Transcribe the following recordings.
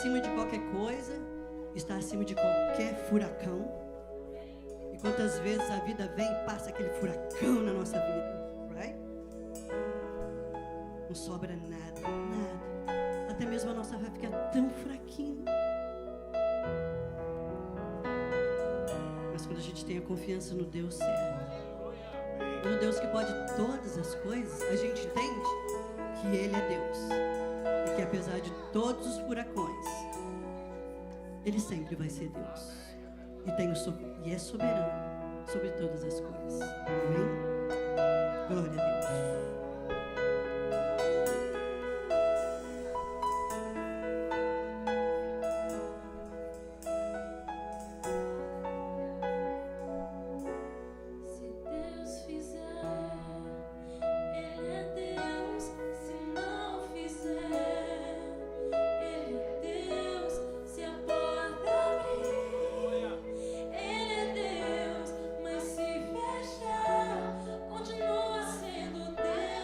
acima de qualquer coisa, está acima de qualquer furacão. E quantas vezes a vida vem e passa aquele furacão na nossa vida, right? Não sobra nada, nada. Até mesmo a nossa fé fica tão fraquinha. Mas quando a gente tem a confiança no Deus certo, no Deus que pode todas as coisas, a gente entende que Ele é Deus. E que apesar de todos os furacões, Ele sempre vai ser Deus. E é soberano sobre todas as coisas. Amém? Glória a Deus. Continua sendo Deus.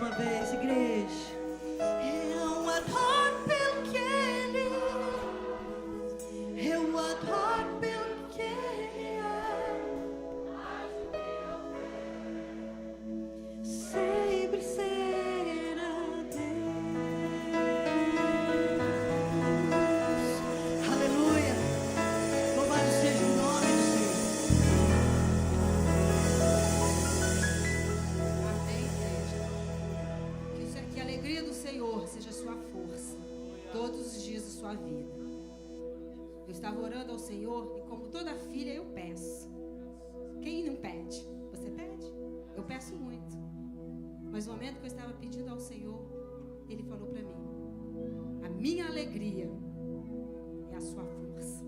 uma vez, igreja. Eu adoro pelo que Ele é. Eu adoro pelo que Ele é. Sempre será Deus. Aleluia. Louvado seja o nome do Senhor. Amém, igreja. Que a alegria do Senhor seja a sua força todos os dias da sua vida. Eu estava orando ao Senhor e, como toda filha, eu peço. Quem não pede? Você pede? Eu peço muito. Mas no momento que eu estava pedindo ao Senhor, Ele falou para mim: a minha alegria é a sua força.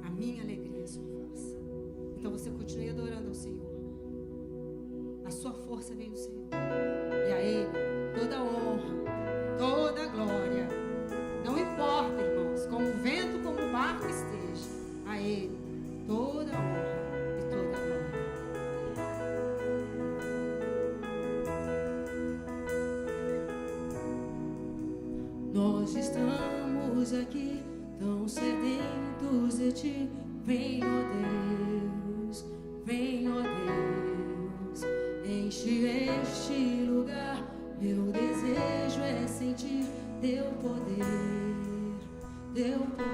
A minha alegria é a sua força. Então você continue adorando ao Senhor. A sua força vem do Senhor. E a Ele toda a honra, toda a glória. Não importa, irmãos, como o vento, como o barco esteja, a Ele toda a honra e toda a glória. Nós estamos aqui tão sedentos de Ti. Vem, ó Deus, enche este lugar. Meu desejo é sentir Teu poder, Teu poder.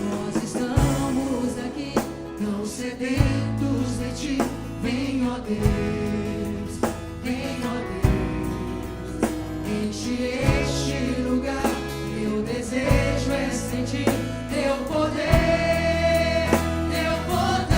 Nós estamos aqui tão sedentos de Ti. Vem, ó Deus, enche este lugar. Meu desejo é sentir Teu poder, Teu poder.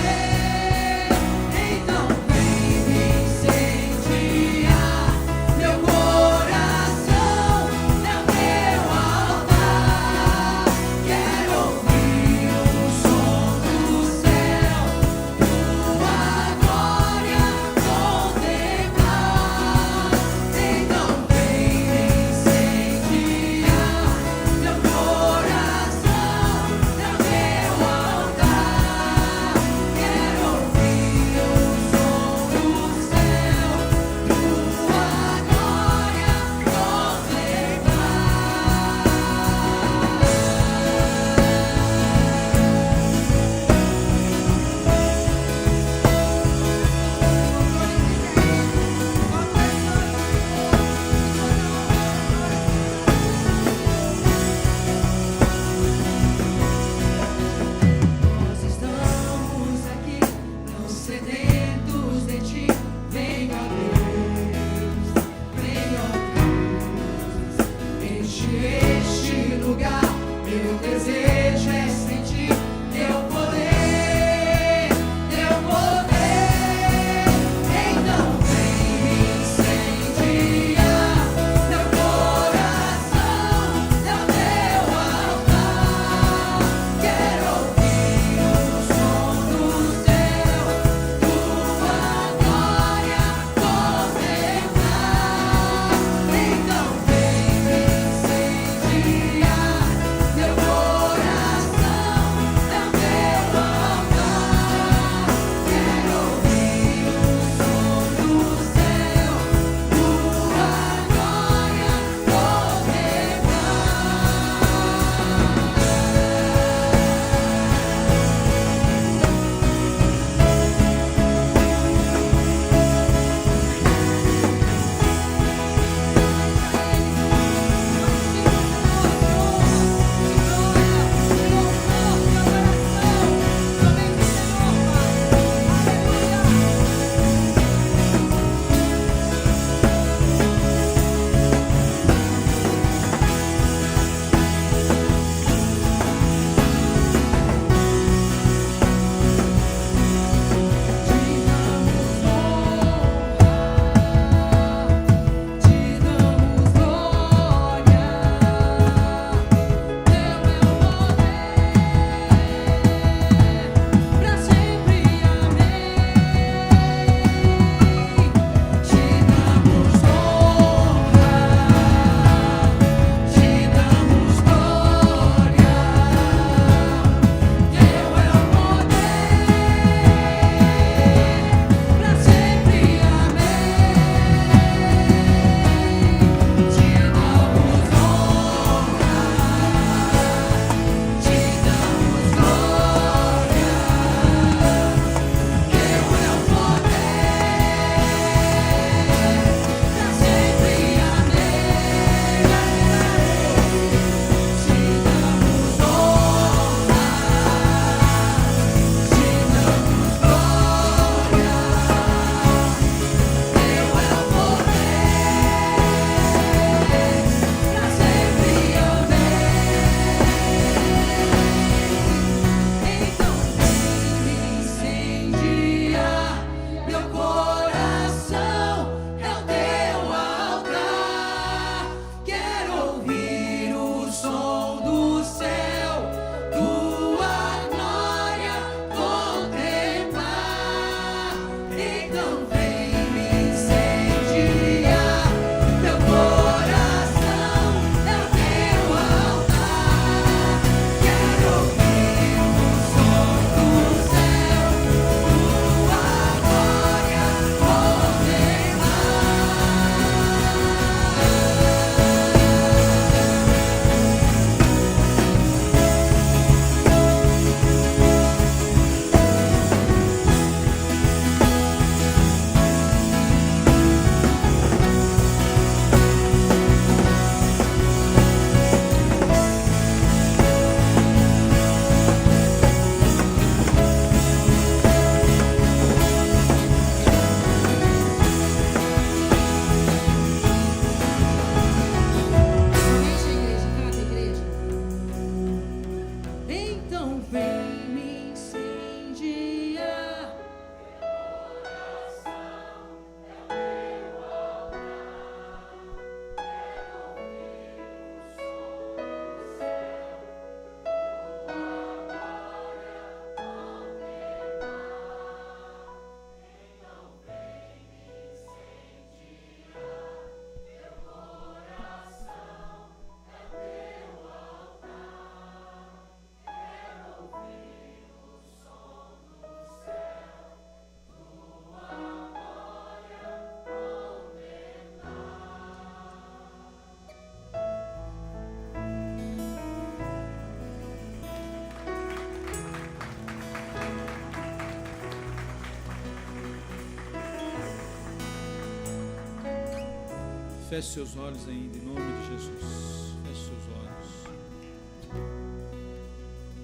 Feche seus olhos ainda, em nome de Jesus. Feche seus olhos.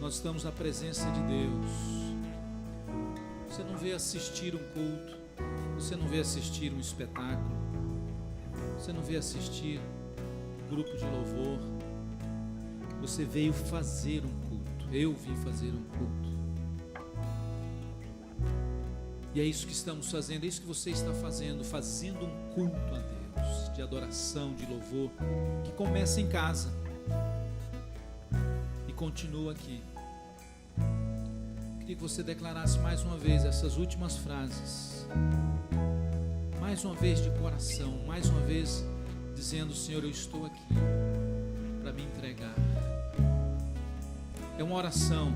Nós estamos na presença de Deus. Você não veio assistir um culto, você não veio assistir um espetáculo, você não veio assistir um grupo de louvor, você veio fazer um culto. Eu vim fazer um culto. E é isso que estamos fazendo, é isso que você está fazendo, fazendo um culto a Deus, de adoração, de louvor, que começa em casa e continua aqui. Queria que você declarasse mais uma vez essas últimas frases, mais uma vez de coração, mais uma vez dizendo: Senhor, eu estou aqui para me entregar. É uma oração.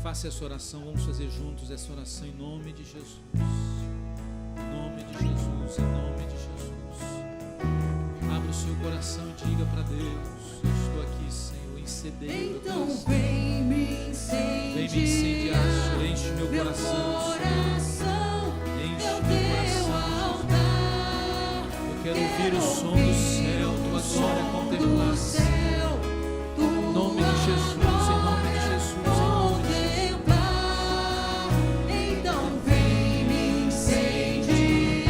Faça essa oração, vamos fazer juntos essa oração em nome de Jesus. Em nome de Jesus, em nome de Jesus. Abra o seu coração e diga para Deus: eu estou aqui, Senhor, incendeia meu coração. Então vem me incendiar, vem me incendiar, Senhor, enche meu coração, enche meu coração. Eu quero ouvir o som do céu, tua glória contemplar. Em nome de Jesus, em nome de Jesus, em nome de Jesus. então vem me incendiar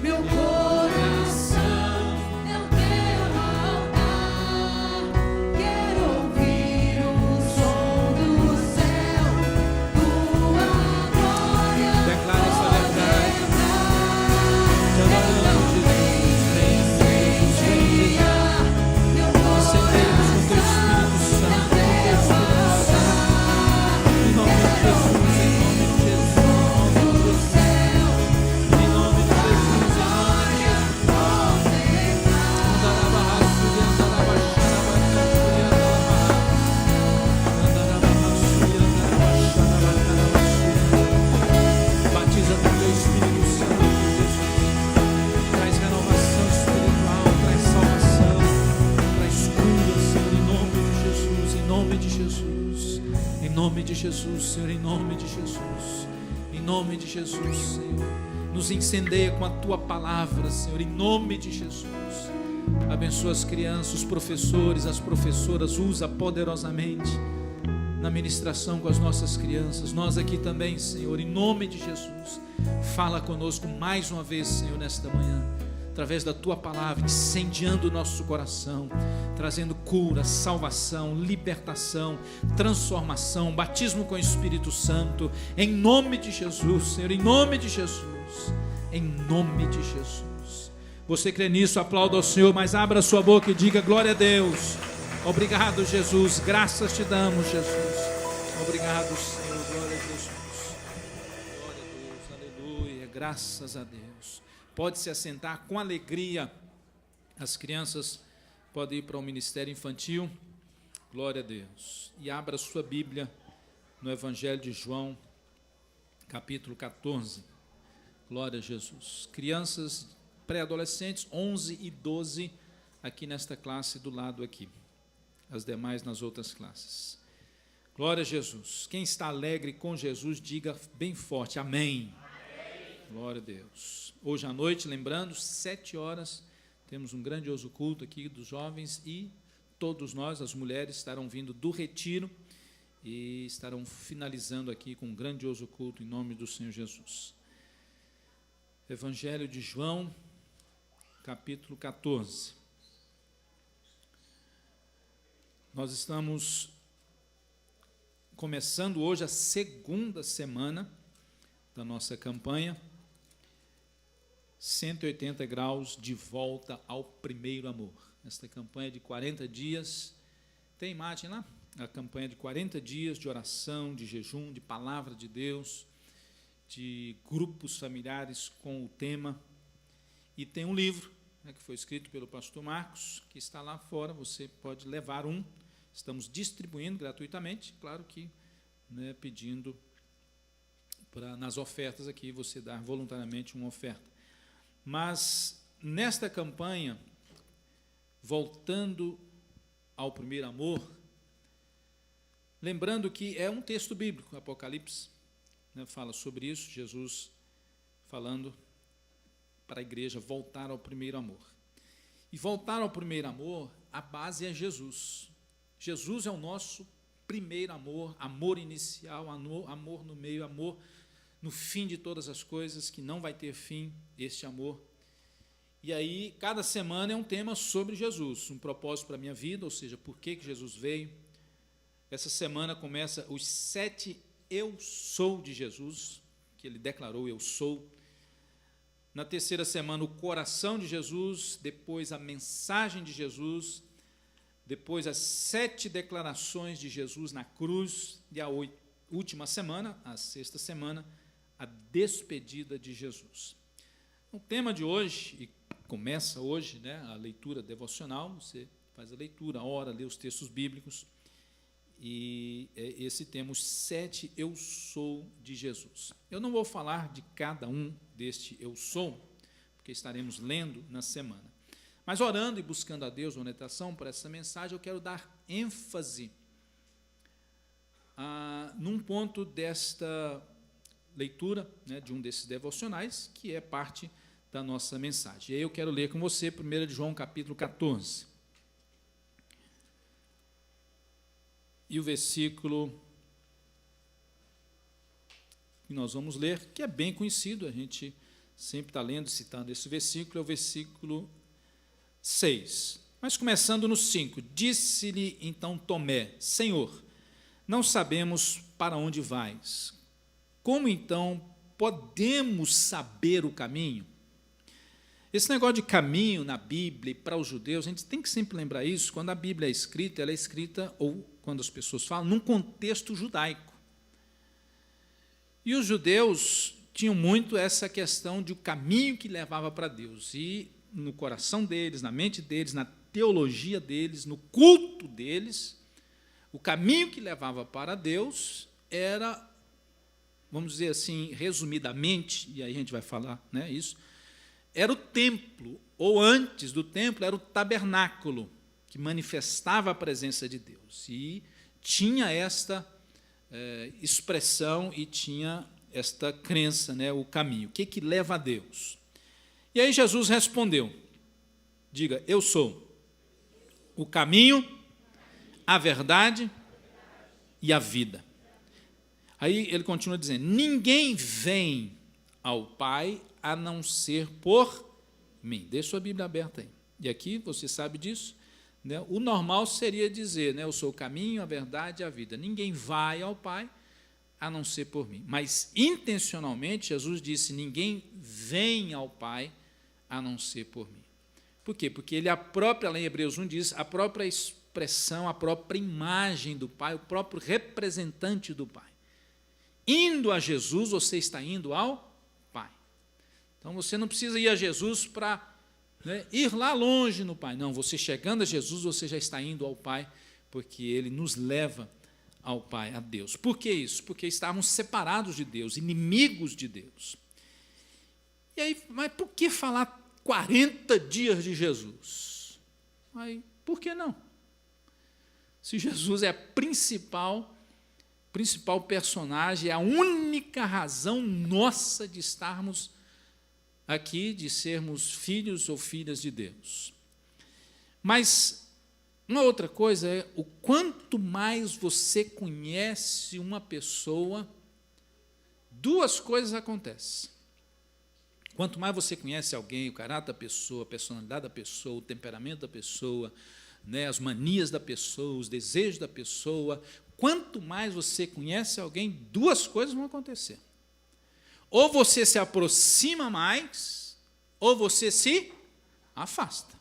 meu coração, é o teu altar. Quero ouvir o som do céu, tua glória. Declara essa verdade. Te adoramos, Jesus. Vem, incendiar meu coração. acendemos com teu Espírito Santo, com teu Espírito Santo. Em nome de Jesus, em nome de Jesus, em nome de Jesus, em nome de Jesus. Batiza com teu Espírito Santo, Jesus. Traz renovação espiritual, traz salvação, traz cura, Senhor, em nome de Jesus, em nome de Jesus, em nome de Jesus, Senhor, em nome de Jesus, em nome de Jesus, Senhor. Nos incendeia com a tua palavra, Senhor, em nome de Jesus. Abençoa as crianças, os professores, as professoras, usa poderosamente na ministração com as nossas crianças. Nós aqui também, Senhor, em nome de Jesus, fala conosco mais uma vez, Senhor, nesta manhã, através da tua palavra, incendiando o nosso coração, trazendo cura, salvação, libertação, transformação, batismo com o Espírito Santo, em nome de Jesus, Senhor, em nome de Jesus, em nome de Jesus. Você crê nisso? Aplauda ao Senhor, mas abra a sua boca e diga: glória a Deus. Obrigado, Jesus, graças te damos, Jesus. Obrigado, Senhor, glória a Jesus. Glória a Deus, aleluia, graças a Deus. Pode se assentar com alegria. As crianças podem ir para o ministério infantil. Glória a Deus. E abra sua Bíblia no Evangelho de João, capítulo 14. Glória a Jesus. Crianças pré-adolescentes, 11 e 12, aqui nesta classe do lado aqui. As demais nas outras classes. Glória a Jesus. Quem está alegre com Jesus, diga bem forte: amém. Amém. Glória a Deus. Hoje à noite, lembrando, 7 horas, temos um grandioso culto aqui dos jovens e todos nós, as mulheres, estarão vindo do retiro e estarão finalizando aqui com um grandioso culto em nome do Senhor Jesus. Evangelho de João, capítulo 14. Nós estamos começando hoje a segunda semana da nossa campanha, 180 graus de volta ao primeiro amor. Esta campanha de 40 dias, tem imagem lá? A campanha de 40 dias de oração, de jejum, de palavra de Deus, de grupos familiares com o tema. E tem um livro, né, que foi escrito pelo pastor Marcos, que está lá fora, você pode levar um. Estamos distribuindo gratuitamente, claro que, né, pedindo para nas ofertas aqui você dar voluntariamente uma oferta. Mas nesta campanha, voltando ao primeiro amor, lembrando que é um texto bíblico, Apocalipse, né, fala sobre isso, Jesus falando para a igreja voltar ao primeiro amor. E voltar ao primeiro amor, a base é Jesus. Jesus é o nosso primeiro amor, amor inicial, amor no meio, amor no fim de todas as coisas, que não vai ter fim, este amor. E aí, cada semana é um tema sobre Jesus, um propósito para a minha vida, ou seja, por que Jesus veio. Essa semana começa os 7 eu sou de Jesus, que ele declarou eu sou. Na terceira semana, o coração de Jesus, depois a mensagem de Jesus, depois as 7 declarações de Jesus na cruz, e a última semana, a sexta semana, a despedida de Jesus. O tema de hoje, e começa hoje, né, a leitura devocional, você faz a leitura, ora, lê os textos bíblicos, e esse tema, os 7 eu sou de Jesus. Eu não vou falar de cada um deste eu sou, porque estaremos lendo na semana. Mas orando e buscando a Deus orientação para essa mensagem, eu quero dar ênfase num ponto desta leitura, né, de um desses devocionais, que é parte da nossa mensagem. E aí eu quero ler com você 1 João capítulo 14. E o versículo que nós vamos ler, que é bem conhecido, a gente sempre está lendo, citando esse versículo, é o versículo 6. Mas começando no 5, disse-lhe então Tomé, Senhor, não sabemos para onde vais. Como então podemos saber o caminho? Esse negócio de caminho na Bíblia, para os judeus, a gente tem que sempre lembrar isso, quando a Bíblia é escrita, ela é escrita, ou quando as pessoas falam, num contexto judaico. E os judeus tinham muito essa questão de o caminho que levava para Deus. E no coração deles, na mente deles, na teologia deles, no culto deles, o caminho que levava para Deus era, vamos dizer assim, resumidamente, e aí a gente vai falar, né, isso, era o templo, ou antes do templo, era o tabernáculo, que manifestava a presença de Deus. E tinha esta expressão e tinha esta crença, né, o caminho. O que leva a Deus? E aí Jesus respondeu, diga, eu sou o caminho, a verdade e a vida. Aí ele continua dizendo, ninguém vem ao Pai a não ser por mim. Deixa sua Bíblia aberta aí. E aqui, você sabe disso, né? O normal seria dizer, né, eu sou o caminho, a verdade e a vida. Ninguém vai ao Pai a não ser por mim. Mas, intencionalmente, Jesus disse, ninguém vem ao Pai a não ser por mim. Por quê? Porque ele, a própria, lá em Hebreus 1 diz, a própria expressão, a própria imagem do Pai, o próprio representante do Pai. Indo a Jesus, você está indo ao Pai. Então, você não precisa ir a Jesus para, né, ir lá longe no Pai. Não, você chegando a Jesus, você já está indo ao Pai, porque Ele nos leva ao Pai, a Deus. Por que isso? Porque estávamos separados de Deus, inimigos de Deus. E aí, mas por que falar 40 dias de Jesus? Aí, por que não? Se Jesus é a principal personagem, é a única razão nossa de estarmos aqui, de sermos filhos ou filhas de Deus. Mas uma outra coisa é, o quanto mais você conhece uma pessoa, duas coisas acontecem. Quanto mais você conhece alguém, o caráter da pessoa, a personalidade da pessoa, o temperamento da pessoa, né, as manias da pessoa, os desejos da pessoa, quanto mais você conhece alguém, duas coisas vão acontecer. Ou você se aproxima mais, ou você se afasta.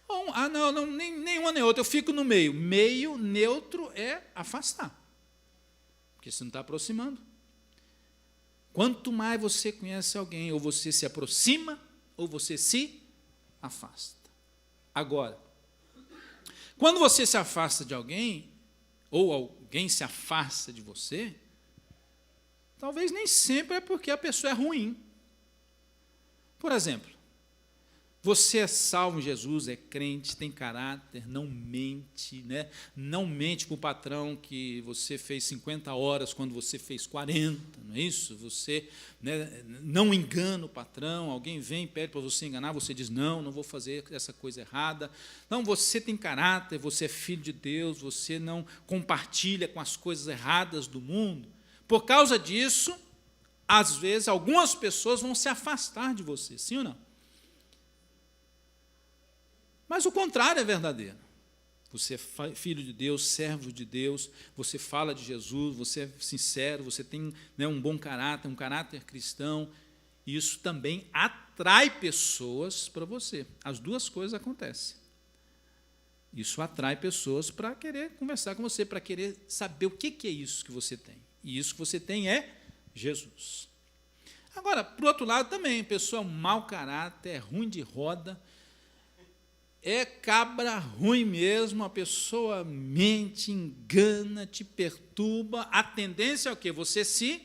Ou, não, nem uma nem outra, eu fico no meio. Meio neutro é afastar, porque você não está aproximando. Quanto mais você conhece alguém, ou você se aproxima, ou você se afasta. Agora, quando você se afasta de alguém, ou alguém se afasta de você, talvez nem sempre é porque a pessoa é ruim. Por exemplo, Você é salvo em Jesus, é crente, tem caráter, não mente, né? Não mente para o patrão que você fez 50 horas quando você fez 40, não é isso? Você, né, não engana o patrão, alguém vem e pede para você enganar, você diz, não vou fazer essa coisa errada. Não, você tem caráter, você é filho de Deus, você não compartilha com as coisas erradas do mundo. Por causa disso, às vezes, algumas pessoas vão se afastar de você, sim ou não? Mas o contrário é verdadeiro. Você é filho de Deus, servo de Deus, você fala de Jesus, você é sincero, você tem, né, um bom caráter, um caráter cristão. Isso também atrai pessoas para você. As duas coisas acontecem. Isso atrai pessoas para querer conversar com você, para querer saber o que é isso que você tem. E isso que você tem é Jesus. Agora, por outro lado também, a pessoa é um mau caráter, é ruim de roda, é cabra ruim mesmo, a pessoa mente, engana, te perturba, a tendência é o quê? Você se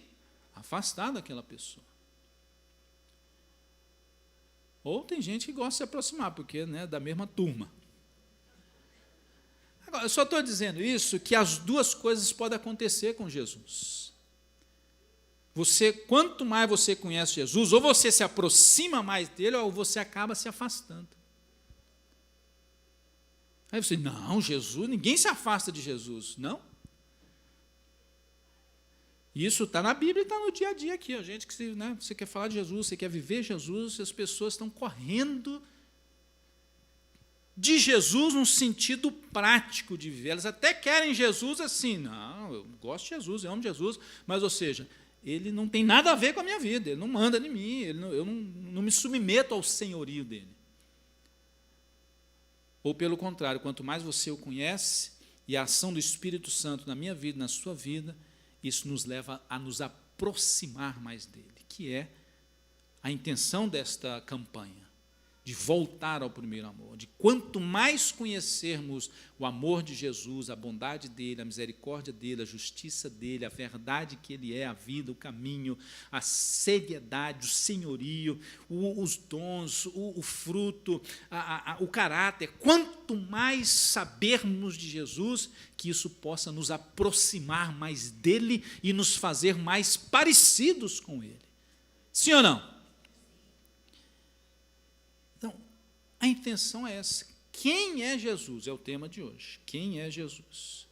afastar daquela pessoa. Ou tem gente que gosta de se aproximar, porque, né, da mesma turma. Agora, eu só estou dizendo isso, que as duas coisas podem acontecer com Jesus. Quanto mais você conhece Jesus, ou você se aproxima mais dele, ou você acaba se afastando. Aí você, não, Jesus, ninguém se afasta de Jesus. Não. Isso está na Bíblia e está no dia a dia aqui. A gente que, né, você quer falar de Jesus, você quer viver Jesus, as pessoas estão correndo de Jesus no sentido prático de viver. Elas até querem Jesus assim, não, eu gosto de Jesus, eu amo Jesus, mas, ou seja, ele não tem nada a ver com a minha vida, ele não manda em mim, eu não me submeto ao senhorio dele. Ou, pelo contrário, quanto mais você o conhece, e a ação do Espírito Santo na minha vida, na sua vida, isso nos leva a nos aproximar mais dele, que é a intenção desta campanha, de voltar ao primeiro amor, de quanto mais conhecermos o amor de Jesus, a bondade dele, a misericórdia dele, a justiça dele, a verdade que ele é, a vida, o caminho, a seriedade, o senhorio, os dons, o fruto, o caráter, quanto mais sabermos de Jesus, que isso possa nos aproximar mais dele e nos fazer mais parecidos com ele. Sim ou não? A intenção é essa. Quem é Jesus? É o tema de hoje. Quem é Jesus?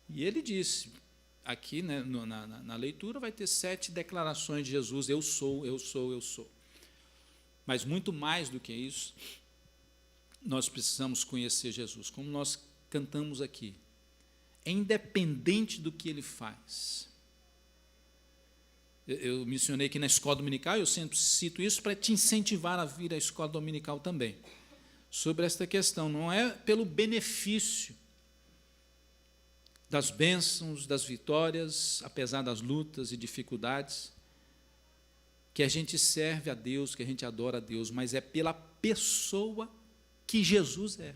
E ele disse, aqui, né, na leitura, vai ter 7 declarações de Jesus, eu sou, eu sou, eu sou. Mas muito mais do que isso, nós precisamos conhecer Jesus, como nós cantamos aqui. É independente do que ele faz. Eu mencionei aqui na escola dominical, eu sempre cito isso para te incentivar a vir à escola dominical também, sobre esta questão. Não é pelo benefício das bênçãos, das vitórias, apesar das lutas e dificuldades, que a gente serve a Deus, que a gente adora a Deus, mas é pela pessoa que Jesus é.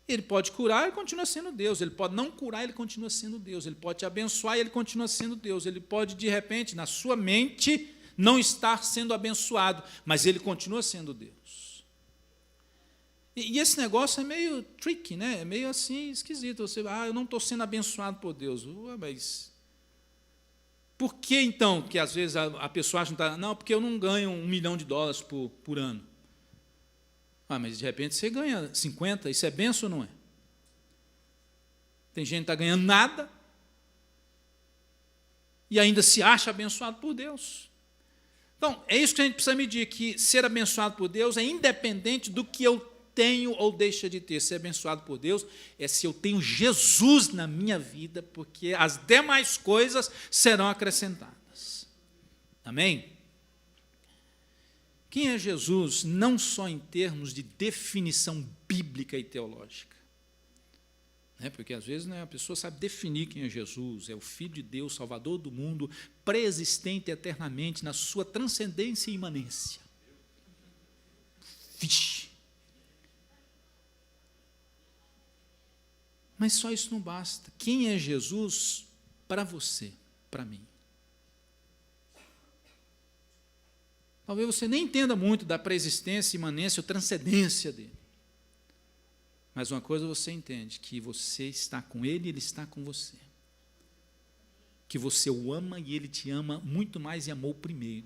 Ele pode curar, ele continua sendo Deus. Ele pode não curar, ele continua sendo Deus. Ele pode te abençoar, ele continua sendo Deus. Ele pode, de repente, na sua mente, não estar sendo abençoado, mas ele continua sendo Deus. E esse negócio é meio tricky, né? É meio assim, esquisito. Você, eu não estou sendo abençoado por Deus. Mas por que, então, que às vezes a pessoa acha que não, porque eu não ganho $1 milhão por ano. Mas de repente você ganha 50, isso é bênção ou não é? Tem gente que está ganhando nada e ainda se acha abençoado por Deus. Então, é isso que a gente precisa medir, que ser abençoado por Deus é independente do que eu tenho ou deixa de ter. Ser abençoado por Deus é se eu tenho Jesus na minha vida, porque as demais coisas serão acrescentadas. Amém? Quem é Jesus, não só em termos de definição bíblica e teológica, porque às vezes, a pessoa sabe definir quem é Jesus, é o Filho de Deus, Salvador do mundo, pré-existente eternamente na sua transcendência e imanência. Vixe! Mas só isso não basta. Quem é Jesus para você, para mim? Talvez você nem entenda muito da preexistência, imanência ou transcendência dele. Mas uma coisa você entende, que você está com ele e ele está com você. Que você o ama e ele te ama muito mais e amou primeiro.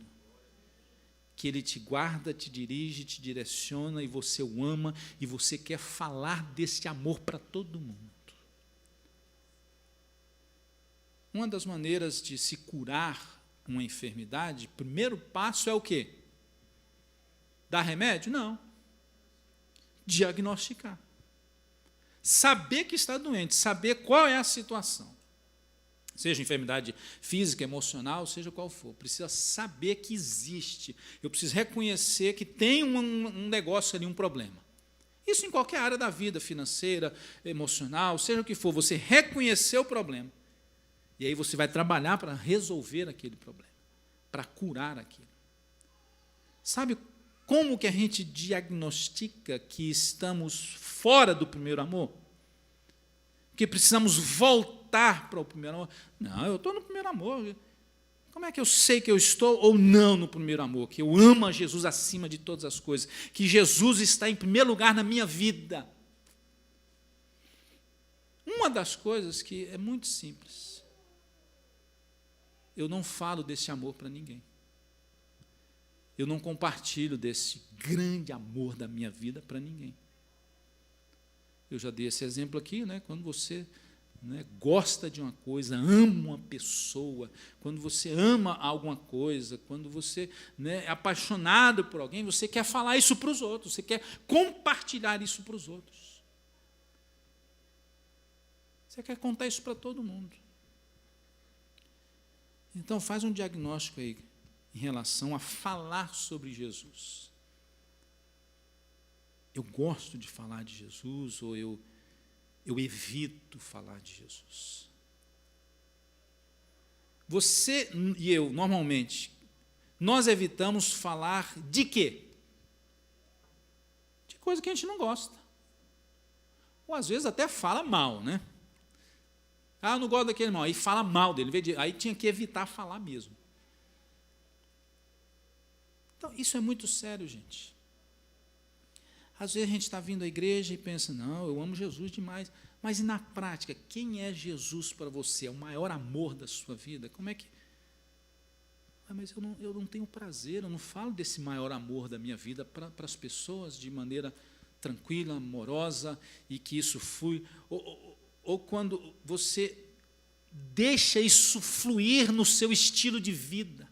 Que ele te guarda, te dirige, te direciona e você o ama e você quer falar desse amor para todo mundo. Uma das maneiras de se curar uma enfermidade, primeiro passo é o quê? Dar remédio? Não. Diagnosticar. Saber que está doente, saber qual é a situação. Seja enfermidade física, emocional, seja qual for. Precisa saber que existe. Eu preciso reconhecer que tem um negócio ali, um problema. Isso em qualquer área da vida, financeira, emocional, seja o que for. Você reconhecer o problema. E aí você vai trabalhar para resolver aquele problema, para curar aquilo. Sabe como que a gente diagnostica que estamos fora do primeiro amor? Que precisamos voltar para o primeiro amor? Não, eu estou no primeiro amor. Como é que eu sei que eu estou ou não no primeiro amor? Que eu amo a Jesus acima de todas as coisas. Que Jesus está em primeiro lugar na minha vida. Uma das coisas que é muito simples. Eu não falo desse amor para ninguém. Eu não compartilho desse grande amor da minha vida para ninguém. Eu já dei esse exemplo aqui, né? Quando você gosta de uma coisa, ama uma pessoa, quando você ama alguma coisa, quando você é apaixonado por alguém, você quer falar isso para os outros, você quer compartilhar isso para os outros. Você quer contar isso para todo mundo. Então, faz um diagnóstico aí em relação a falar sobre Jesus. Eu gosto de falar de Jesus ou eu evito falar de Jesus? Você e eu, normalmente, nós evitamos falar de quê? De coisa que a gente não gosta. Ou, às vezes, até fala mal, né? Ah, eu não gosto daquele mal. Aí fala mal dele. Aí tinha que evitar falar mesmo. Então, isso é muito sério, gente. Às vezes a gente está vindo à igreja e pensa, não, eu amo Jesus demais. Mas e na prática, quem é Jesus para você? É o maior amor da sua vida? Como é que... Ah, mas eu não tenho prazer, eu não falo desse maior amor da minha vida para as pessoas de maneira tranquila, amorosa, e que isso flui... Ou quando você deixa isso fluir no seu estilo de vida.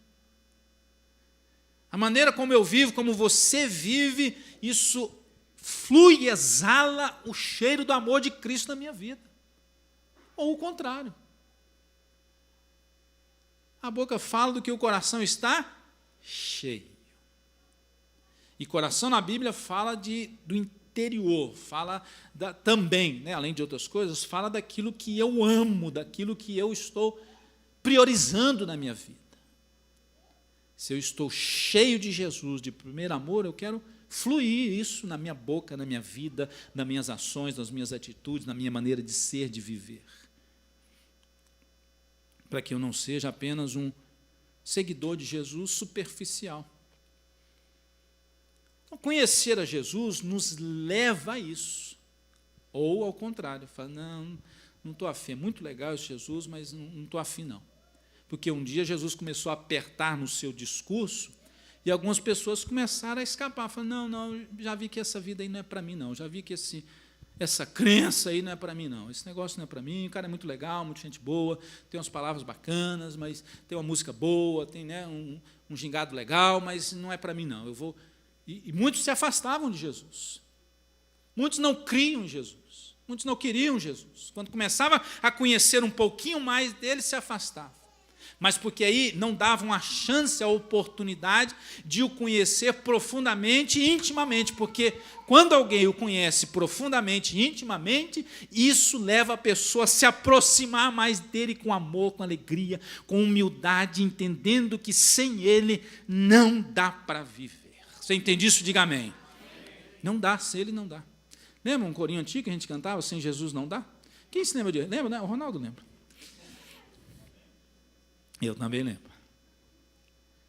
A maneira como eu vivo, como você vive, isso flui e exala o cheiro do amor de Cristo na minha vida. Ou o contrário. A boca fala do que o coração está cheio. E coração na Bíblia fala do interior, fala também, além de outras coisas, fala daquilo que eu amo, daquilo que eu estou priorizando na minha vida. Se eu estou cheio de Jesus, de primeiro amor, eu quero fluir isso na minha boca, na minha vida, nas minhas ações, nas minhas atitudes, na minha maneira de ser, de viver. Para que eu não seja apenas um seguidor de Jesus superficial. Então, conhecer a Jesus nos leva a isso. Ou, ao contrário, fala, não estou afim, é muito legal esse Jesus, mas não estou afim, não. Porque um dia Jesus começou a apertar no seu discurso e algumas pessoas começaram a escapar. Falaram, não, já vi que essa vida aí não é para mim, não. Já vi que essa crença aí não é para mim, não. Esse negócio não é para mim, o cara é muito legal, muita gente boa, tem umas palavras bacanas, mas tem uma música boa, tem um gingado legal, mas não é para mim, não. Eu vou... E muitos se afastavam de Jesus. Muitos não criam em Jesus. Muitos não queriam Jesus. Quando começava a conhecer um pouquinho mais dele, se afastavam. Mas porque aí não davam a chance, a oportunidade de o conhecer profundamente e intimamente. Porque quando alguém o conhece profundamente e intimamente, isso leva a pessoa a se aproximar mais dele com amor, com alegria, com humildade, entendendo que sem ele não dá para viver. Você entende isso? Diga amém. Não dá, sem ele não dá. Lembra um corinho antigo que a gente cantava, sem Jesus não dá? Quem se lembra disso? Lembra, né? O Ronaldo lembra. Eu também lembro.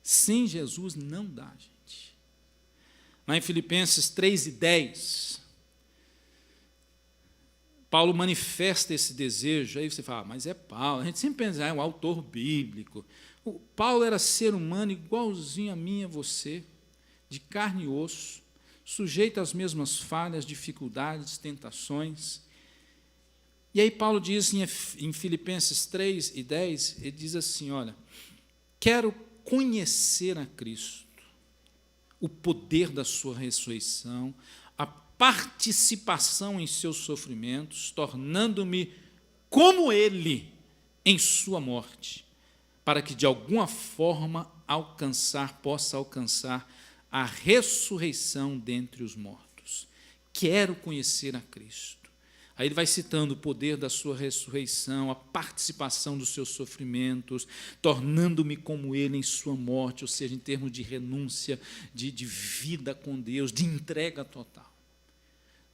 Sem Jesus não dá, gente. Lá em Filipenses 3:10, Paulo manifesta esse desejo. Aí você fala, mas é Paulo. A gente sempre pensa, é um autor bíblico. O Paulo era ser humano igualzinho a mim e a você, de carne e osso, sujeito às mesmas falhas, dificuldades, tentações. E aí Paulo diz em Filipenses 3:10, ele diz assim, olha, quero conhecer a Cristo, o poder da sua ressurreição, a participação em seus sofrimentos, tornando-me como Ele em sua morte, para que de alguma forma possa alcançar a ressurreição dentre os mortos. Quero conhecer a Cristo. Aí ele vai citando o poder da sua ressurreição, a participação dos seus sofrimentos, tornando-me como Ele em sua morte, ou seja, em termos de renúncia, de vida com Deus, de entrega total.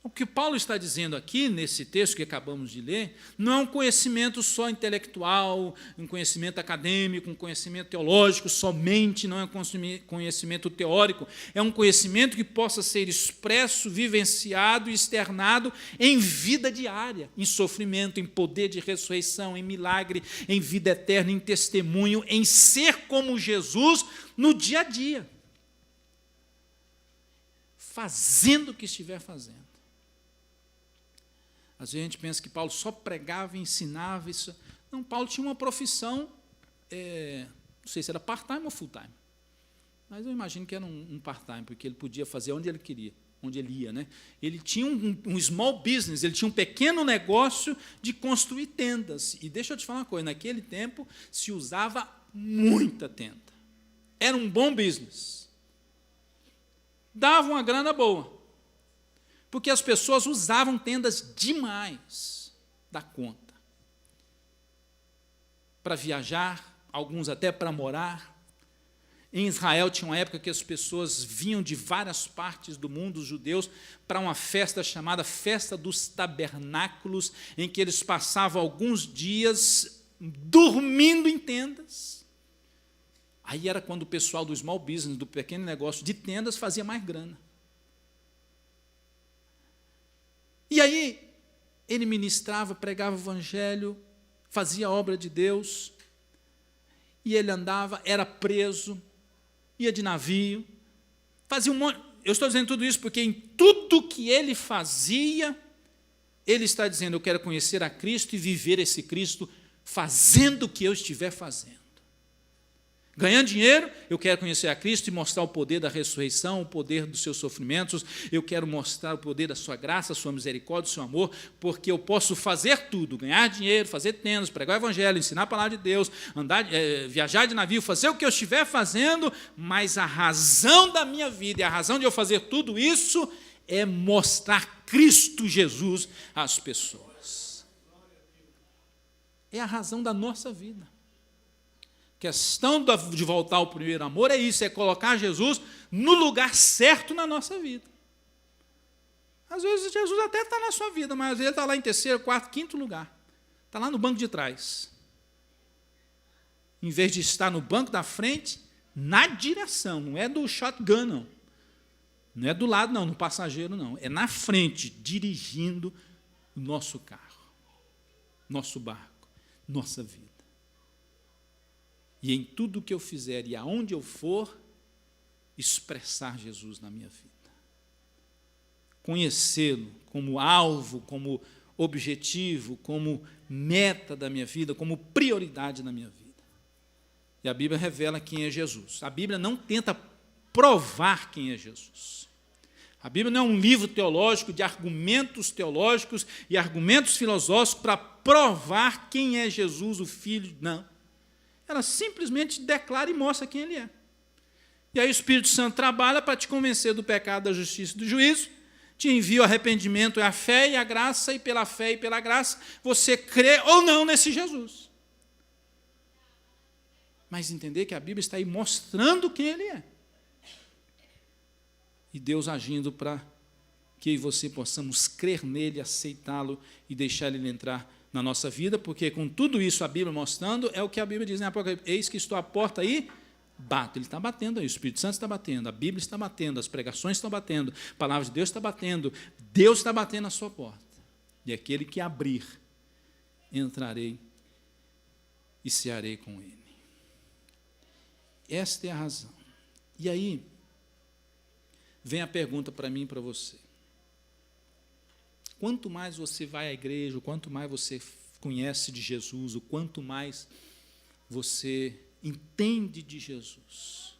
O que Paulo está dizendo aqui, nesse texto que acabamos de ler, não é um conhecimento só intelectual, um conhecimento acadêmico, um conhecimento teológico somente, não é um conhecimento teórico, é um conhecimento que possa ser expresso, vivenciado e externado em vida diária, em sofrimento, em poder de ressurreição, em milagre, em vida eterna, em testemunho, em ser como Jesus no dia a dia, fazendo o que estiver fazendo. Às vezes a gente pensa que Paulo só pregava e ensinava isso. Não, Paulo tinha uma profissão, não sei se era part-time ou full-time, mas eu imagino que era um part-time, porque ele podia fazer onde ele queria, onde ele ia. Né? Ele tinha um small business, ele tinha um pequeno negócio de construir tendas. E deixa eu te falar uma coisa, naquele tempo se usava muita tenda. Era um bom business. Dava uma grana boa. Porque as pessoas usavam tendas demais da conta. Para viajar, alguns até para morar. Em Israel tinha uma época que as pessoas vinham de várias partes do mundo, os judeus, para uma festa chamada Festa dos Tabernáculos, em que eles passavam alguns dias dormindo em tendas. Aí era quando o pessoal do small business, do pequeno negócio de tendas, fazia mais grana. E aí, ele ministrava, pregava o evangelho, fazia a obra de Deus, e ele andava, era preso, ia de navio, fazia um monte. Eu estou dizendo tudo isso porque em tudo que ele fazia, ele está dizendo, eu quero conhecer a Cristo e viver esse Cristo fazendo o que eu estiver fazendo. Ganhando dinheiro, eu quero conhecer a Cristo e mostrar o poder da ressurreição, o poder dos seus sofrimentos, eu quero mostrar o poder da sua graça, a sua misericórdia, o seu amor, porque eu posso fazer tudo, ganhar dinheiro, fazer tendas, pregar o evangelho, ensinar a palavra de Deus, viajar de navio, fazer o que eu estiver fazendo, mas a razão da minha vida e a razão de eu fazer tudo isso é mostrar Cristo Jesus às pessoas. É a razão da nossa vida. A questão de voltar ao primeiro amor é isso, é colocar Jesus no lugar certo na nossa vida. Às vezes Jesus até está na sua vida, mas às vezes ele está lá em terceiro, quarto, quinto lugar. Está lá no banco de trás. Em vez de estar no banco da frente, na direção, não é do shotgun, não. Não é do lado, não, no passageiro, não. É na frente, dirigindo o nosso carro, nosso barco, nossa vida. E em tudo que eu fizer e aonde eu for, expressar Jesus na minha vida. Conhecê-lo como alvo, como objetivo, como meta da minha vida, como prioridade na minha vida. E a Bíblia revela quem é Jesus. A Bíblia não tenta provar quem é Jesus. A Bíblia não é um livro teológico de argumentos teológicos e argumentos filosóficos para provar quem é Jesus, o Filho, não. Ela simplesmente declara e mostra quem ele é. E aí o Espírito Santo trabalha para te convencer do pecado, da justiça e do juízo, te envia o arrependimento, a fé e a graça, e pela fé e pela graça, você crê ou não nesse Jesus. Mas entender que a Bíblia está aí mostrando quem ele é. E Deus agindo para que eu e você possamos crer nele, aceitá-lo e deixar ele entrar na nossa vida, porque com tudo isso a Bíblia mostrando, é o que a Bíblia diz em Apocalipse, eis que estou à porta e Bato, ele está batendo aí, o Espírito Santo está batendo, a Bíblia está batendo, as pregações estão batendo, a palavra de Deus está batendo, Deus está batendo na sua porta. E aquele que abrir, entrarei e cearei com ele. Esta é a razão. E aí, vem a pergunta para mim e para você. Quanto mais você vai à igreja, quanto mais você conhece de Jesus, o quanto mais você entende de Jesus,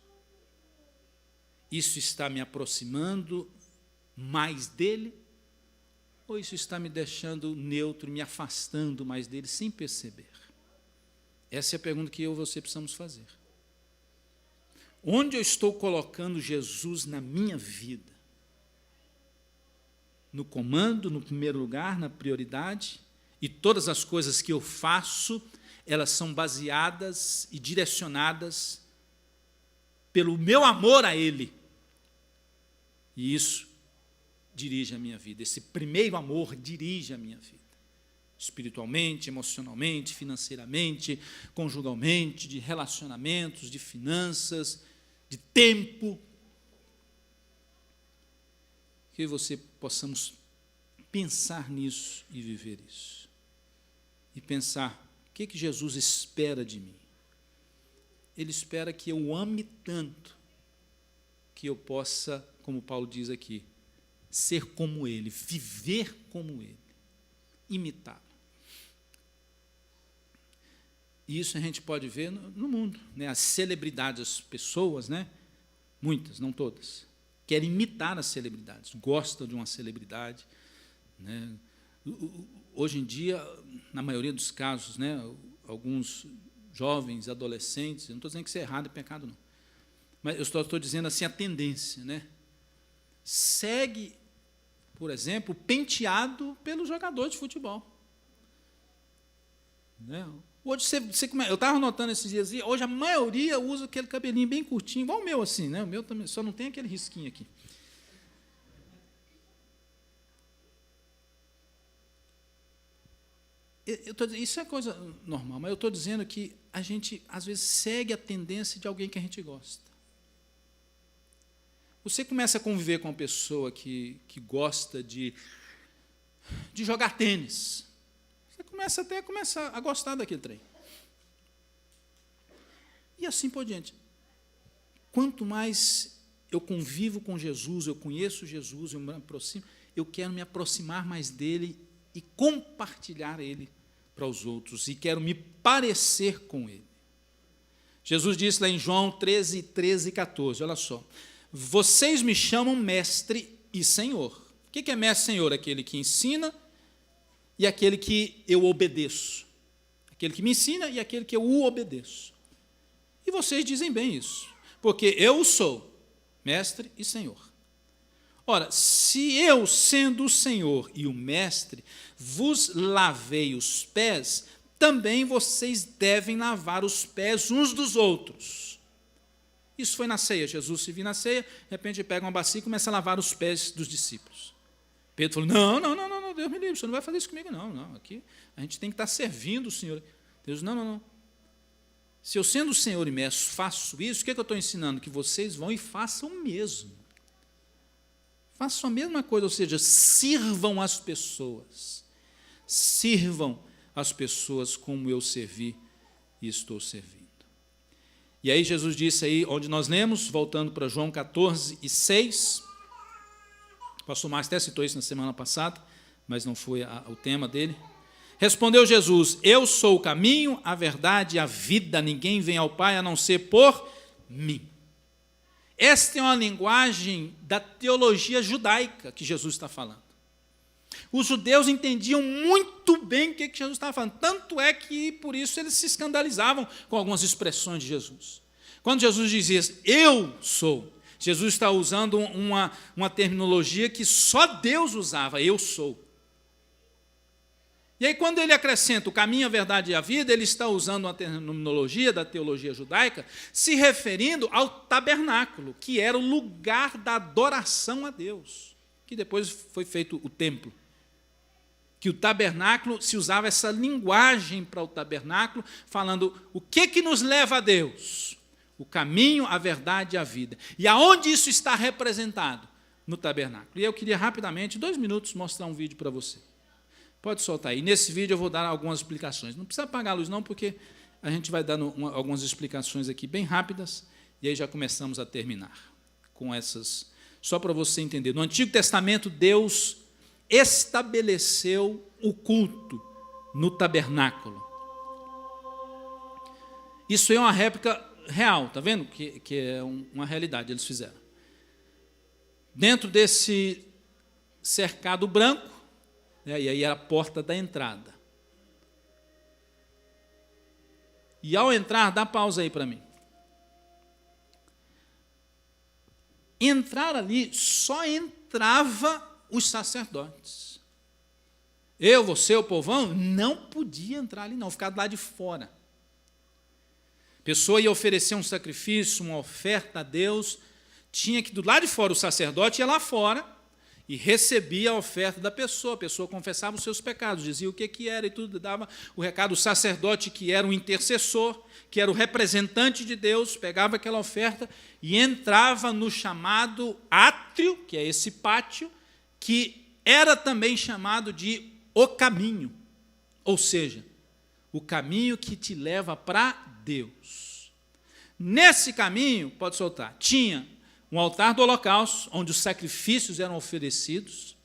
isso está me aproximando mais dele, ou isso está me deixando neutro, me afastando mais dele sem perceber? Essa é a pergunta que eu e você precisamos fazer. Onde eu estou colocando Jesus na minha vida? No comando, no primeiro lugar, na prioridade, e todas as coisas que eu faço, elas são baseadas e direcionadas pelo meu amor a Ele. E isso dirige a minha vida. Esse primeiro amor dirige a minha vida. Espiritualmente, emocionalmente, financeiramente, conjugalmente, de relacionamentos, de finanças, de tempo. Que eu e você possamos pensar nisso e viver isso. E pensar, o que Jesus espera de mim? Ele espera que eu o ame tanto, que eu possa, como Paulo diz aqui, ser como Ele, viver como Ele, imitá-lo. E isso a gente pode ver no mundo, né? As celebridades, as pessoas, né? Muitas, não todas, querem imitar as celebridades, gostam de uma celebridade, né? Hoje em dia, na maioria dos casos, né, alguns jovens, adolescentes, eu não estou dizendo que isso é errado, é pecado, não. Mas eu estou dizendo assim, a tendência, né? Segue, por exemplo, penteado pelo jogador de futebol. Né? Hoje eu estava notando esses dias, hoje a maioria usa aquele cabelinho bem curtinho, igual o meu, assim, né? O meu também, só não tem aquele risquinho aqui. Isso é coisa normal, mas eu estou dizendo que a gente, às vezes, segue a tendência de alguém que a gente gosta. Você começa a conviver com uma pessoa que gosta de jogar tênis. Você começa até a gostar daquele trem. E assim por diante. Quanto mais eu convivo com Jesus, eu conheço Jesus, eu me aproximo, eu quero me aproximar mais dele e compartilhar ele para os outros, e quero me parecer com ele. Jesus disse lá em João 13, 13 e 14, olha só, vocês me chamam mestre e senhor. O que é mestre e senhor? Aquele que ensina e aquele que eu obedeço. Aquele que me ensina e aquele que eu o obedeço. E vocês dizem bem isso, porque eu sou mestre e senhor. Ora, se eu, sendo o Senhor e o Mestre, vos lavei os pés, também vocês devem lavar os pés uns dos outros. Isso foi na ceia. Jesus se viu na ceia, de repente ele pega uma bacia e começa a lavar os pés dos discípulos. Pedro falou, não, Deus me livre, você não vai fazer isso comigo, não. Aqui a gente tem que estar servindo o Senhor. Deus, não. Se eu, sendo o Senhor e Mestre, faço isso, o que eu estou ensinando? Que vocês vão e façam o mesmo. Façam a mesma coisa, ou seja, sirvam as pessoas. Sirvam as pessoas como eu servi e estou servindo. E aí Jesus disse aí, onde nós lemos, voltando para João 14 e 6, o pastor Márcio até citou isso na semana passada, mas não foi o tema dele. Respondeu Jesus, eu sou o caminho, a verdade e a vida, ninguém vem ao Pai a não ser por mim. Esta é uma linguagem da teologia judaica que Jesus está falando. Os judeus entendiam muito bem o que Jesus estava falando, tanto é que, por isso, eles se escandalizavam com algumas expressões de Jesus. Quando Jesus dizia, eu sou, Jesus está usando uma terminologia que só Deus usava, eu sou. E aí, quando ele acrescenta o caminho, a verdade e a vida, ele está usando uma terminologia da teologia judaica, se referindo ao tabernáculo, que era o lugar da adoração a Deus, que depois foi feito o templo. Que o tabernáculo, se usava essa linguagem para o tabernáculo, falando o que nos leva a Deus? O caminho, a verdade e a vida. E aonde isso está representado? No tabernáculo. E eu queria rapidamente, 2 minutos, mostrar um vídeo para você. Pode soltar aí. Nesse vídeo eu vou dar algumas explicações. Não precisa apagar a luz não, porque a gente vai dando algumas explicações aqui bem rápidas, e aí já começamos a terminar com essas. Só para você entender. No Antigo Testamento, Deus estabeleceu o culto no tabernáculo. Isso é uma réplica real, tá vendo? Que é uma realidade, eles fizeram. Dentro desse cercado branco, né, e aí era a porta da entrada. E ao entrar, dá pausa aí para mim. Entrar ali, só entrava os sacerdotes. Eu, você, o povão, não podia entrar ali não, ficar do lado de fora. A pessoa ia oferecer um sacrifício, uma oferta a Deus, tinha que, do lado de fora, o sacerdote ia lá fora e recebia a oferta da pessoa. A pessoa confessava os seus pecados, dizia o que era e tudo, dava o recado. O sacerdote, que era o intercessor, que era o representante de Deus, pegava aquela oferta e entrava no chamado átrio, que é esse pátio, que era também chamado de o caminho, ou seja, o caminho que te leva para Deus. Nesse caminho, pode soltar, tinha um altar do holocausto, onde os sacrifícios eram oferecidos,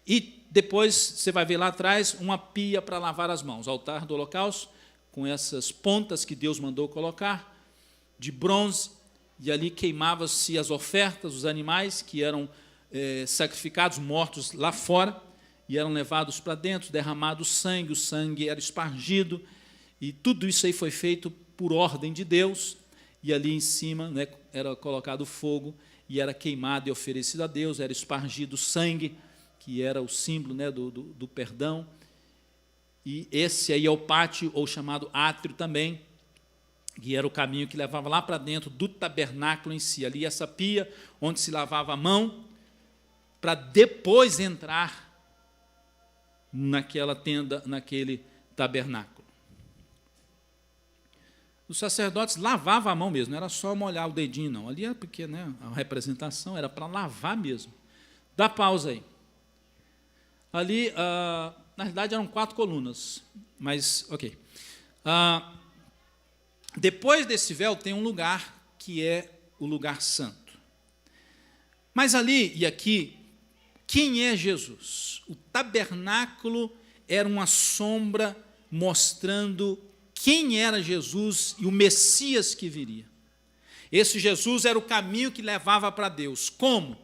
e depois, você vai ver lá atrás, uma pia para lavar as mãos. O altar do holocausto, com essas pontas que Deus mandou colocar, de bronze, e ali queimava-se as ofertas, os animais que eram sacrificados, mortos lá fora, e eram levados para dentro, derramado o sangue era espargido, e tudo isso aí foi feito por ordem de Deus, e ali em cima, né, era colocado fogo, e era queimado e oferecido a Deus, era espargido sangue, que era o símbolo, né, do perdão. E esse aí é o pátio, ou chamado átrio também, que era o caminho que levava lá para dentro do tabernáculo em si. Ali essa pia, onde se lavava a mão, para depois entrar naquela tenda, naquele tabernáculo. Os sacerdotes lavavam a mão mesmo, não era só molhar o dedinho, não. Ali é porque, né, a representação era para lavar mesmo. Dá pausa aí. Ali, na realidade, eram 4 colunas, mas, ok. Depois desse véu tem um lugar que é o lugar santo. Mas ali e aqui, quem é Jesus? O tabernáculo era uma sombra mostrando quem era Jesus e o Messias que viria. Esse Jesus era o caminho que levava para Deus. Como?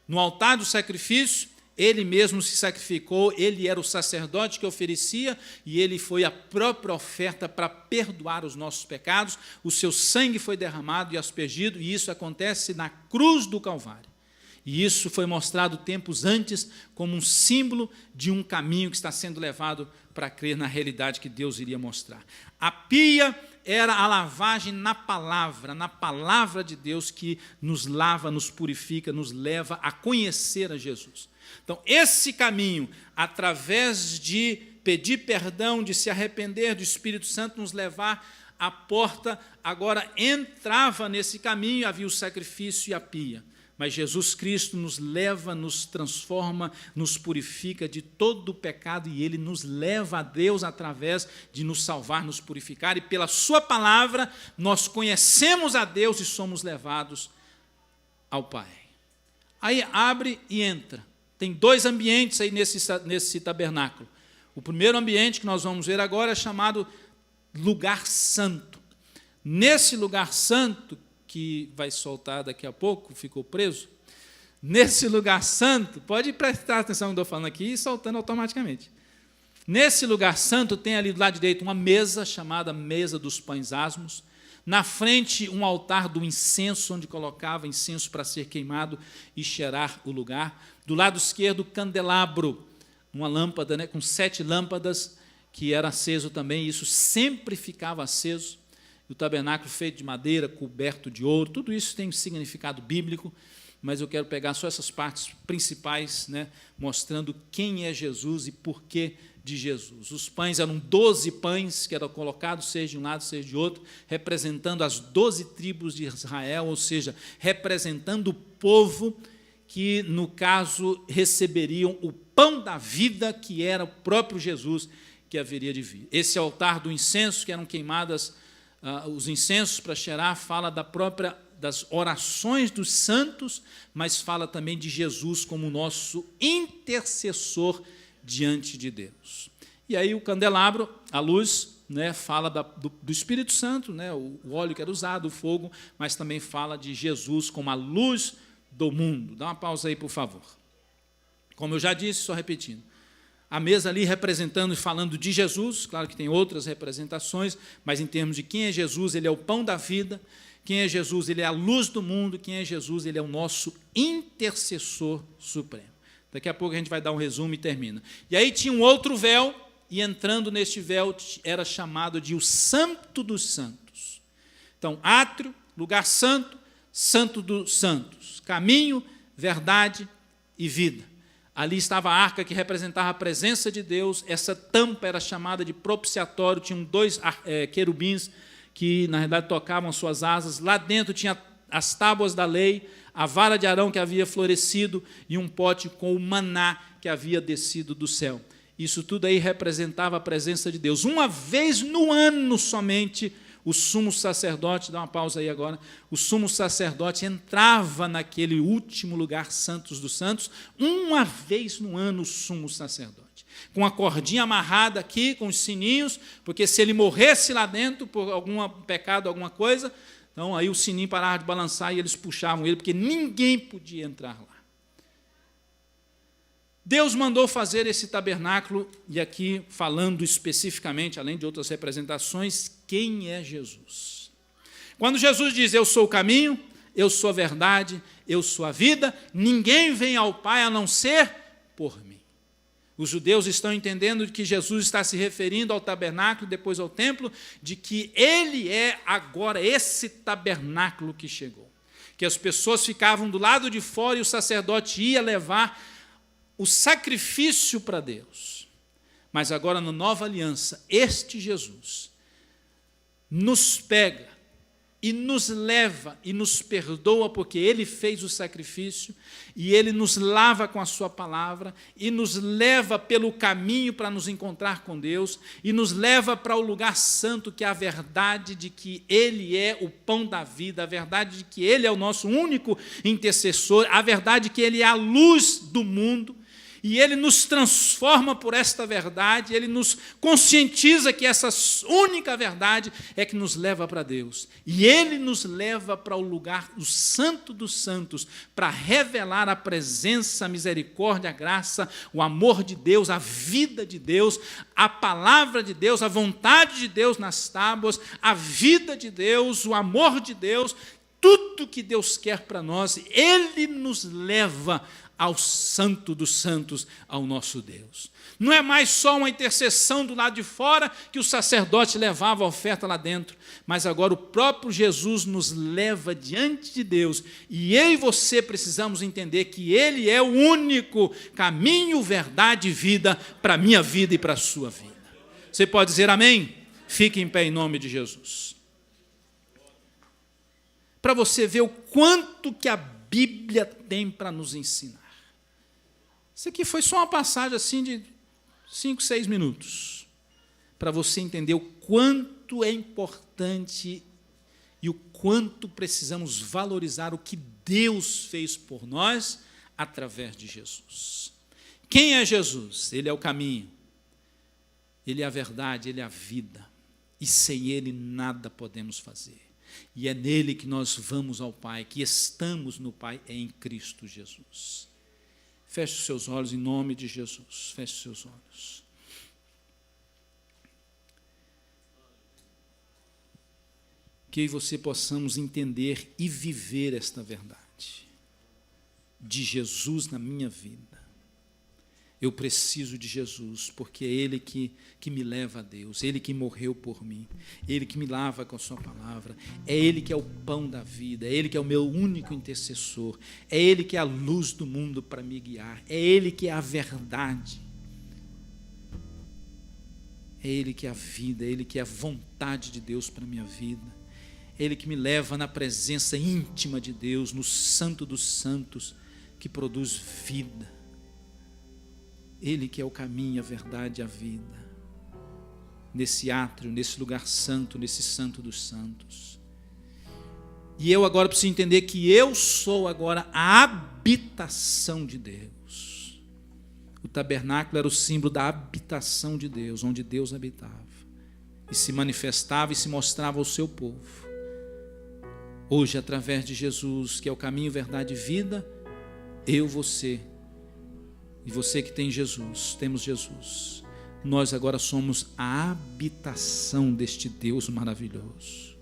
No altar do sacrifício, ele mesmo se sacrificou, ele era o sacerdote que oferecia, e ele foi a própria oferta para perdoar os nossos pecados. O seu sangue foi derramado e aspergido, e isso acontece na cruz do Calvário. E isso foi mostrado tempos antes como um símbolo de um caminho que está sendo levado para crer na realidade que Deus iria mostrar. A pia era a lavagem na palavra de Deus, que nos lava, nos purifica, nos leva a conhecer a Jesus. Então, esse caminho, através de pedir perdão, de se arrepender, do Espírito Santo nos levar à porta, agora entrava nesse caminho, havia o sacrifício e a pia. Mas Jesus Cristo nos leva, nos transforma, nos purifica de todo o pecado, e Ele nos leva a Deus através de nos salvar, nos purificar, e pela Sua palavra nós conhecemos a Deus e somos levados ao Pai. Aí abre e entra. Tem 2 ambientes aí nesse tabernáculo. O primeiro ambiente que nós vamos ver agora é chamado lugar santo. Nesse lugar santo, que vai soltar daqui a pouco, ficou preso, nesse lugar santo, pode prestar atenção no que eu estou falando aqui e soltando automaticamente. Nesse lugar santo tem ali do lado direito uma mesa chamada mesa dos pães asmos, na frente um altar do incenso, onde colocava incenso para ser queimado e cheirar o lugar. Do lado esquerdo, candelabro, uma lâmpada, né, com 7 lâmpadas, que era aceso também, e isso sempre ficava aceso. do tabernáculo feito de madeira, coberto de ouro. Tudo isso tem um significado bíblico, mas eu quero pegar só essas partes principais, né, mostrando quem é Jesus e por que de Jesus. Os pães eram 12 pães que eram colocados, seja de um lado, seja de outro, representando as 12 tribos de Israel, ou seja, representando o povo que, no caso, receberiam o pão da vida, que era o próprio Jesus que haveria de vir. Esse altar do incenso, que eram queimadas os incensos para cheirar, fala das orações dos santos, mas fala também de Jesus como nosso intercessor diante de Deus. E aí o candelabro, a luz, né, fala do Espírito Santo, né, o óleo que era usado, o fogo, mas também fala de Jesus como a luz do mundo. Dá uma pausa aí, por favor. Como eu já disse, só repetindo, a mesa ali representando e falando de Jesus, claro que tem outras representações, mas em termos de quem é Jesus, ele é o pão da vida. Quem é Jesus? Ele é a luz do mundo. Quem é Jesus? Ele é o nosso intercessor supremo. Daqui a pouco a gente vai dar um resumo e termina. E aí tinha um outro véu, e entrando neste véu era chamado de o Santo dos Santos. Então, átrio, lugar santo, Santo dos Santos, caminho, verdade e vida. Ali estava a arca que representava a presença de Deus. Essa tampa era chamada de propiciatório, tinham 2 querubins que, na realidade, tocavam suas asas. Lá dentro tinha as tábuas da lei, a vara de Arão que havia florescido e um pote com o maná que havia descido do céu. Isso tudo aí representava a presença de Deus. Uma vez no ano somente, o sumo sacerdote, dá uma pausa aí agora, o sumo sacerdote entrava naquele último lugar, Santos dos Santos, uma vez no ano o sumo sacerdote, com a cordinha amarrada aqui, com os sininhos, porque se ele morresse lá dentro por algum pecado, alguma coisa, então aí o sininho parava de balançar e eles puxavam ele, porque ninguém podia entrar lá. Deus mandou fazer esse tabernáculo, e aqui falando especificamente, além de outras representações, quem é Jesus? Quando Jesus diz, eu sou o caminho, eu sou a verdade, eu sou a vida, ninguém vem ao Pai a não ser por mim. Os judeus estão entendendo que Jesus está se referindo ao tabernáculo, depois ao templo, de que ele é agora esse tabernáculo que chegou. Que as pessoas ficavam do lado de fora e o sacerdote ia levar o sacrifício para Deus. Mas agora, na nova aliança, este Jesus nos pega e nos leva e nos perdoa, porque ele fez o sacrifício, e ele nos lava com a sua palavra, e nos leva pelo caminho para nos encontrar com Deus, e nos leva para o lugar santo, que é a verdade de que ele é o pão da vida, a verdade de que ele é o nosso único intercessor, a verdade de que ele é a luz do mundo. E ele nos transforma por esta verdade, ele nos conscientiza que essa única verdade é que nos leva para Deus. E ele nos leva para o lugar do Santo dos Santos, para revelar a presença, a misericórdia, a graça, o amor de Deus, a vida de Deus, a palavra de Deus, a vontade de Deus nas tábuas, a vida de Deus, o amor de Deus, tudo que Deus quer para nós, ele nos leva ao Santo dos Santos, ao nosso Deus. Não é mais só uma intercessão do lado de fora que o sacerdote levava a oferta lá dentro, mas agora o próprio Jesus nos leva diante de Deus, e eu e você precisamos entender que ele é o único caminho, verdade e vida para a minha vida e para a sua vida. Você pode dizer amém? Fique em pé em nome de Jesus. Para você ver o quanto que a Bíblia tem para nos ensinar. Isso aqui foi só uma passagem assim de 5, 6 minutos, para você entender o quanto é importante e o quanto precisamos valorizar o que Deus fez por nós através de Jesus. Quem é Jesus? Ele é o caminho, ele é a verdade, ele é a vida, e sem ele nada podemos fazer. E é nele que nós vamos ao Pai, que estamos no Pai, é em Cristo Jesus. Feche os seus olhos em nome de Jesus. Feche os seus olhos. Que você possamos entender e viver esta verdade de Jesus na minha vida. Eu preciso de Jesus, porque é Ele que me leva a Deus, Ele que morreu por mim, Ele que me lava com a sua palavra, é Ele que é o pão da vida, é Ele que é o meu único intercessor, é Ele que é a luz do mundo para me guiar, é Ele que é a verdade, é Ele que é a vida, é Ele que é a vontade de Deus para a minha vida, é Ele que me leva na presença íntima de Deus, no Santo dos Santos, que produz vida. Ele que é o caminho, a verdade e a vida. Nesse átrio, nesse lugar santo, nesse santo dos santos. E eu agora preciso entender que eu sou agora a habitação de Deus. O tabernáculo era o símbolo da habitação de Deus, onde Deus habitava. E se manifestava e se mostrava ao seu povo. Hoje, através de Jesus, que é o caminho, verdade e vida, eu, você, e você que tem Jesus, temos Jesus, nós agora somos a habitação deste Deus maravilhoso.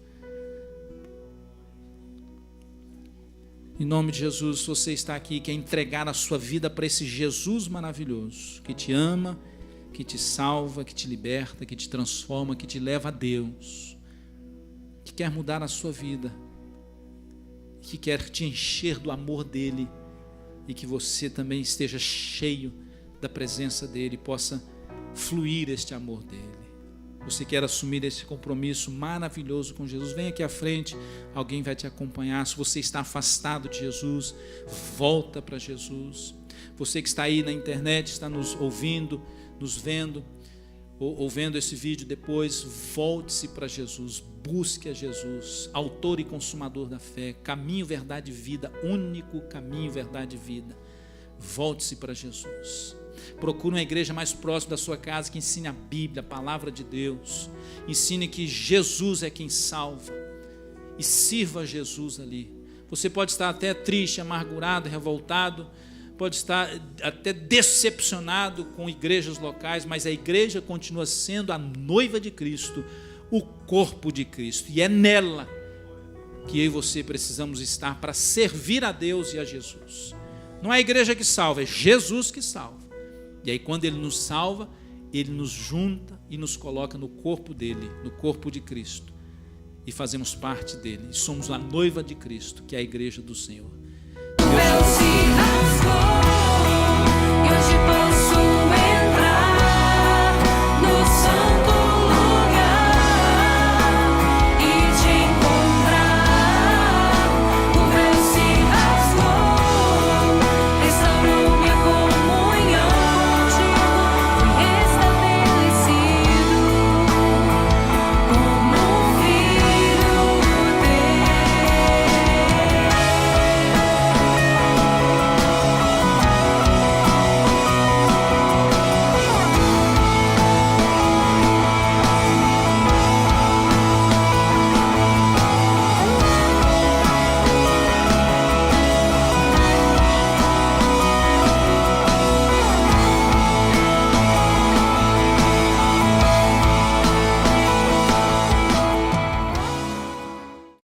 Em nome de Jesus, se você está aqui e quer entregar a sua vida para esse Jesus maravilhoso, que te ama, que te salva, que te liberta, que te transforma, que te leva a Deus, que quer mudar a sua vida, que quer te encher do amor dele, e que você também esteja cheio da presença dele, possa fluir este amor dele. Você quer assumir esse compromisso maravilhoso com Jesus? Vem aqui à frente, alguém vai te acompanhar. Se você está afastado de Jesus, volta para Jesus. Você que está aí na internet, está nos ouvindo, nos vendo, ou vendo esse vídeo depois, volte-se para Jesus, busque a Jesus, autor e consumador da fé, caminho, verdade e vida, único caminho, verdade e vida. Volte-se para Jesus. Procure uma igreja mais próxima da sua casa que ensine a Bíblia, a palavra de Deus. Ensine que Jesus é quem salva. E sirva a Jesus ali. Você pode estar até triste, amargurado, revoltado, pode estar até decepcionado com igrejas locais, mas a igreja continua sendo a noiva de Cristo, o corpo de Cristo, e é nela que eu e você precisamos estar para servir a Deus e a Jesus. Não é a igreja que salva, é Jesus que salva. E aí quando Ele nos salva, Ele nos junta e nos coloca no corpo dele, no corpo de Cristo, e fazemos parte dele, e somos a noiva de Cristo, que é a igreja do Senhor.